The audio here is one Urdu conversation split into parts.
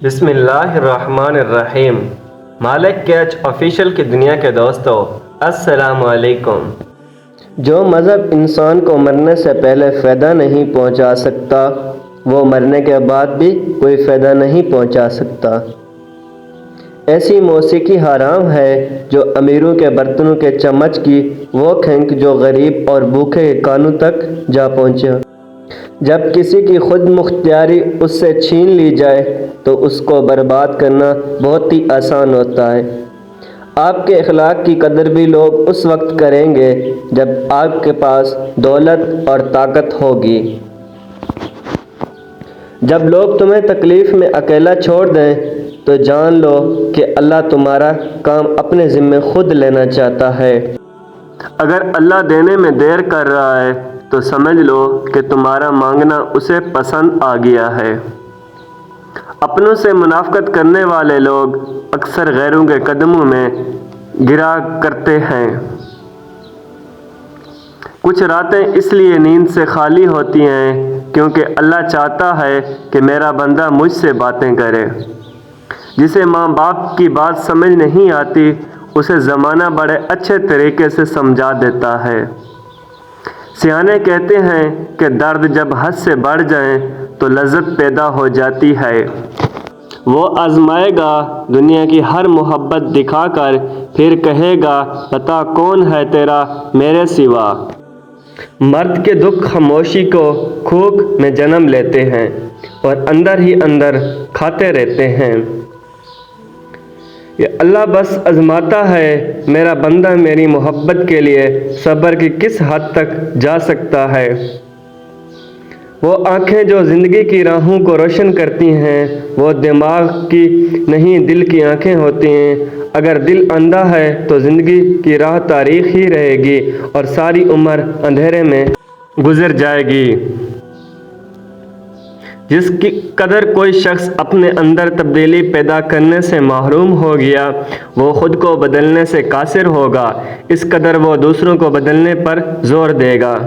بسم اللہ الرحمن الرحیم۔ مالک کیچ آفیشیل کی دنیا کے دوستو، السلام علیکم۔ جو مذہب انسان کو مرنے سے پہلے فائدہ نہیں پہنچا سکتا، وہ مرنے کے بعد بھی کوئی فائدہ نہیں پہنچا سکتا۔ ایسی موسیقی حرام ہے جو امیروں کے برتنوں کے چمچ کی وہ کھینک جو غریب اور بھوکے کے کانوں تک جا پہنچے۔ جب کسی کی خود مختاری اس سے چھین لی جائے تو اس کو برباد کرنا بہت ہی آسان ہوتا ہے۔ آپ کے اخلاق کی قدر بھی لوگ اس وقت کریں گے جب آپ کے پاس دولت اور طاقت ہوگی۔ جب لوگ تمہیں تکلیف میں اکیلا چھوڑ دیں تو جان لو کہ اللہ تمہارا کام اپنے ذمے خود لینا چاہتا ہے۔ اگر اللہ دینے میں دیر کر رہا ہے تو سمجھ لو کہ تمہارا مانگنا اسے پسند آ گیا ہے۔ اپنوں سے منافقت کرنے والے لوگ اکثر غیروں کے قدموں میں گرا کرتے ہیں۔ کچھ راتیں اس لیے نیند سے خالی ہوتی ہیں کیونکہ اللہ چاہتا ہے کہ میرا بندہ مجھ سے باتیں کرے۔ جسے ماں باپ کی بات سمجھ نہیں آتی اسے زمانہ بڑے اچھے طریقے سے سمجھا دیتا ہے۔ سیانے کہتے ہیں کہ درد جب حد سے بڑھ جائیں تو لذت پیدا ہو جاتی ہے۔ وہ آزمائے گا دنیا کی ہر محبت دکھا کر، پھر کہے گا بتا کون ہے تیرا میرے سوا۔ مرد کے دکھ خاموشی کو کھوک میں جنم لیتے ہیں اور اندر ہی اندر کھاتے رہتے ہیں۔ یہ اللہ بس آزماتا ہے میرا بندہ میری محبت کے لیے صبر کی کس حد تک جا سکتا ہے۔ وہ آنکھیں جو زندگی کی راہوں کو روشن کرتی ہیں وہ دماغ کی نہیں دل کی آنکھیں ہوتی ہیں۔ اگر دل اندھا ہے تو زندگی کی راہ تاریک ہی رہے گی اور ساری عمر اندھیرے میں گزر جائے گی۔ جس کی قدر کوئی شخص اپنے اندر تبدیلی پیدا کرنے سے محروم ہو گیا وہ خود کو بدلنے سے قاصر ہوگا، اس قدر وہ دوسروں کو بدلنے پر زور دے گا۔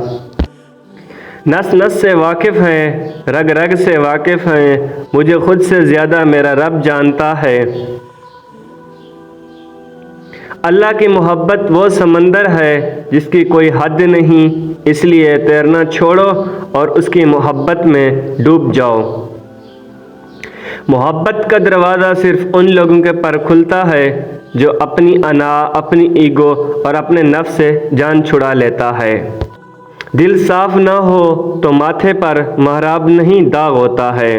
نس نس سے واقف ہیں، رگ رگ سے واقف ہیں، مجھے خود سے زیادہ میرا رب جانتا ہے۔ اللہ کی محبت وہ سمندر ہے جس کی کوئی حد نہیں، اس لیے تیرنا چھوڑو اور اس کی محبت میں ڈوب جاؤ۔ محبت کا دروازہ صرف ان لوگوں کے پر کھلتا ہے جو اپنی انا، اپنی ایگو اور اپنے نفس سے جان چھڑا لیتا ہے۔ دل صاف نہ ہو تو ماتھے پر محراب نہیں داغ ہوتا ہے۔